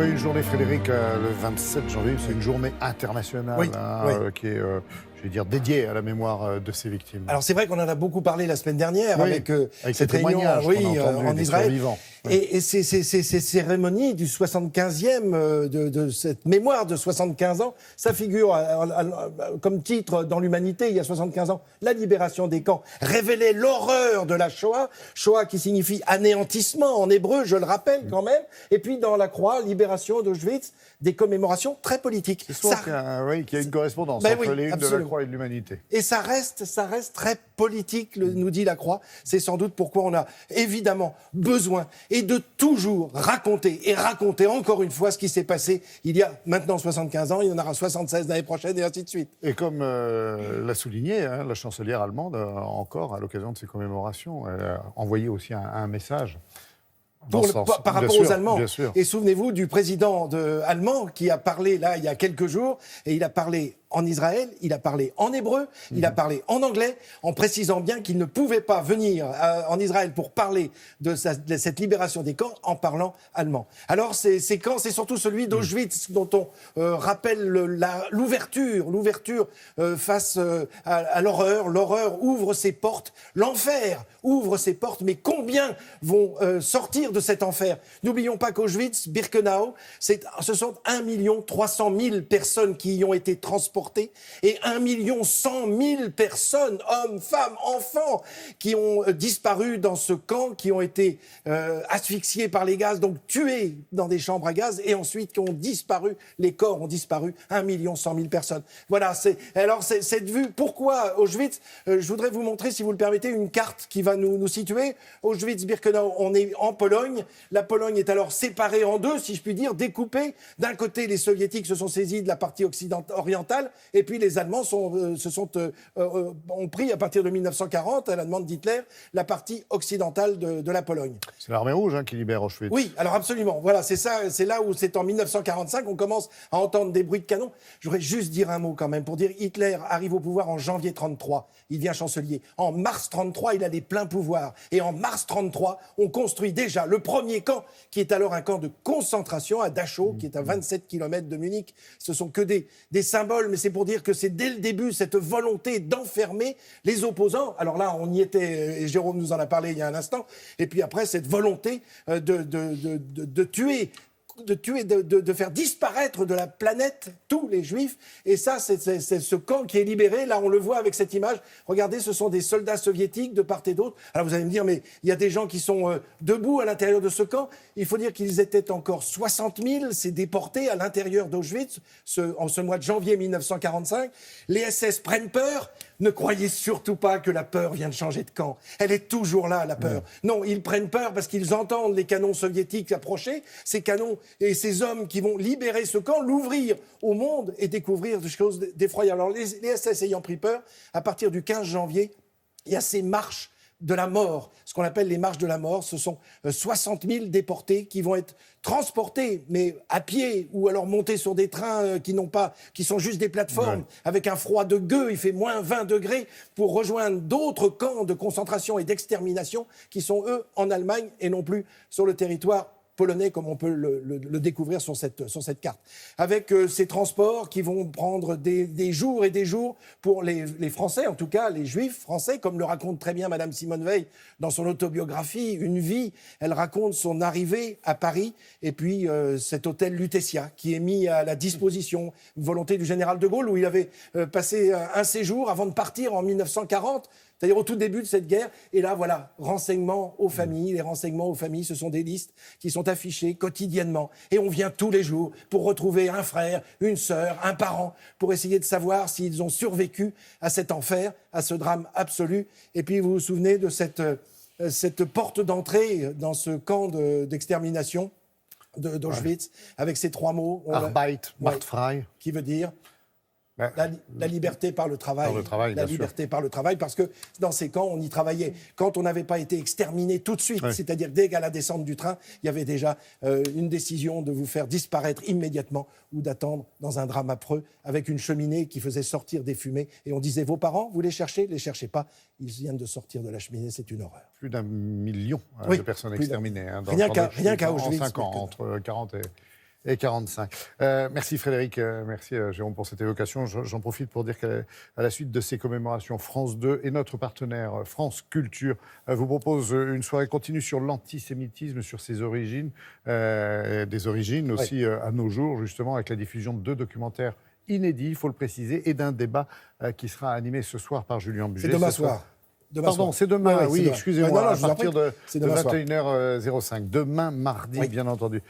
Oui, une journée, Frédéric, le 27 janvier, c'est une journée internationale qui est, je vais dire, dédiée à la mémoire de ces victimes. Alors c'est vrai qu'on en a beaucoup parlé la semaine dernière avec cette réunion en Israël. Et ces cérémonies du 75e, de cette mémoire de 75 ans, ça figure comme titre dans l'Humanité, il y a 75 ans, la libération des camps, révélait l'horreur de la Shoah, Shoah qui signifie anéantissement en hébreu, je le rappelle quand même, et puis dans la croix, libération d'Auschwitz, des commémorations très politiques. C'est sûr qu'il y a une correspondance entre les unes de la croix et de l'Humanité. Et ça reste très politique, nous dit la croix. C'est sans doute pourquoi on a évidemment besoin et de toujours raconter encore une fois ce qui s'est passé il y a maintenant 75 ans, il y en aura 76 l'année prochaine et ainsi de suite. Et comme l'a souligné la chancelière allemande, encore à l'occasion de ces commémorations, elle a envoyé aussi un message. Par rapport aux Allemands. Et souvenez-vous du président allemand qui a parlé là il y a quelques jours, et il a parlé en Israël, il a parlé en hébreu, il a parlé en anglais, en précisant bien qu'il ne pouvait pas venir en Israël pour parler de cette libération des camps en parlant allemand. Alors ces camps, c'est surtout celui d'Auschwitz dont on rappelle l'ouverture face à l'horreur. L'horreur ouvre ses portes, l'enfer ouvre ses portes, mais combien vont sortir de cet enfer? N'oublions pas qu'Auschwitz, Birkenau, ce sont 1 300 000 personnes qui y ont été transportées et 1 100 000 personnes, hommes, femmes, enfants, qui ont disparu dans ce camp, qui ont été asphyxiés par les gaz, donc tués dans des chambres à gaz, et ensuite qui ont disparu, les corps ont disparu, 1 100 000 personnes. Voilà, alors cette vue. Pourquoi Auschwitz? Je voudrais vous montrer, si vous le permettez, une carte qui va nous situer. Auschwitz-Birkenau, on est en Pologne. La Pologne est alors séparée en deux, si je puis dire, découpée. D'un côté, les Soviétiques se sont saisis de la partie orientale, et puis les Allemands ont pris, à partir de 1940, à la demande d'Hitler, la partie occidentale de la Pologne. C'est l'armée rouge qui libère Auschwitz. Oui, alors absolument. Voilà, c'est ça. C'est là où c'est en 1945 on commence à entendre des bruits de canon. Je voudrais juste dire un mot quand même pour dire Hitler arrive au pouvoir en janvier 1933. Il devient chancelier. En mars 1933, il a les pleins pouvoirs. Et en mars 1933, on construit déjà le premier camp, qui est alors un camp de concentration à Dachau, qui est à 27 km de Munich. Ce sont que des symboles, mais c'est pour dire que c'est dès le début cette volonté d'enfermer les opposants. Alors là, on y était, et Jérôme nous en a parlé il y a un instant. Et puis après, cette volonté de tuer, de faire disparaître de la planète tous les Juifs. Et ça, c'est ce camp qui est libéré. Là, on le voit avec cette image. Regardez, ce sont des soldats soviétiques de part et d'autre. Alors vous allez me dire, mais il y a des gens qui sont debout à l'intérieur de ce camp. Il faut dire qu'ils étaient encore 60 000, c'est déportés à l'intérieur d'Auschwitz en ce mois de janvier 1945. Les SS prennent peur. Ne croyez surtout pas que la peur vient de changer de camp. Elle est toujours là, la peur. Non, ils prennent peur parce qu'ils entendent les canons soviétiques approcher. Ces canons et ces hommes qui vont libérer ce camp, l'ouvrir au monde et découvrir des choses d'effroyables. Alors les SS ayant pris peur, à partir du 15 janvier, il y a ces marches de la mort, ce qu'on appelle les marches de la mort. Ce sont 60 000 déportés qui vont être transportés, mais à pied, ou alors montés sur des trains qui sont juste des plateformes, avec un froid de gueux, il fait moins 20 degrés, pour rejoindre d'autres camps de concentration et d'extermination qui sont, eux, en Allemagne et non plus sur le territoire polonais, comme on peut le découvrir sur cette carte. Avec ces transports qui vont prendre des jours et des jours pour les Français, en tout cas les Juifs français, comme le raconte très bien Madame Simone Veil dans son autobiographie, Une vie. Elle raconte son arrivée à Paris et puis cet hôtel Lutetia qui est mis à la disposition, volonté du général de Gaulle, où il avait passé un séjour avant de partir en 1940. C'est-à-dire au tout début de cette guerre. Et là, voilà, renseignements aux familles. Les renseignements aux familles, ce sont des listes qui sont affichées quotidiennement. Et on vient tous les jours pour retrouver un frère, une sœur, un parent, pour essayer de savoir s'ils ont survécu à cet enfer, à ce drame absolu. Et puis, vous vous souvenez de cette porte d'entrée dans ce camp d'extermination d'Auschwitz, avec ces trois mots. Arbeit macht frei. Qui veut dire... La liberté par le travail. La liberté par le travail, parce que dans ces camps, on y travaillait. Quand on n'avait pas été exterminé tout de suite, c'est-à-dire dès qu'à la descente du train, il y avait déjà une décision de vous faire disparaître immédiatement ou d'attendre dans un drame affreux avec une cheminée qui faisait sortir des fumées. Et on disait, vos parents, vous les cherchez? Les cherchez pas. Ils viennent de sortir de la cheminée, c'est une horreur. Plus d'1 million de personnes exterminées. Rien qu'à Auschwitz. En 5 ans, entre 40 45. Merci Frédéric, merci Jérôme pour cette évocation. J'en profite pour dire qu'à la suite de ces commémorations, France 2 et notre partenaire France Culture vous propose une soirée continue sur l'antisémitisme, sur ses origines, des origines aussi à nos jours, justement, avec la diffusion de 2 documentaires inédits, il faut le préciser, et d'un débat qui sera animé ce soir par Julien Buget. C'est demain soir. Pardon, c'est demain, oui, excusez-moi, à partir de c'est demain 21h05. Demain, mardi, bien entendu.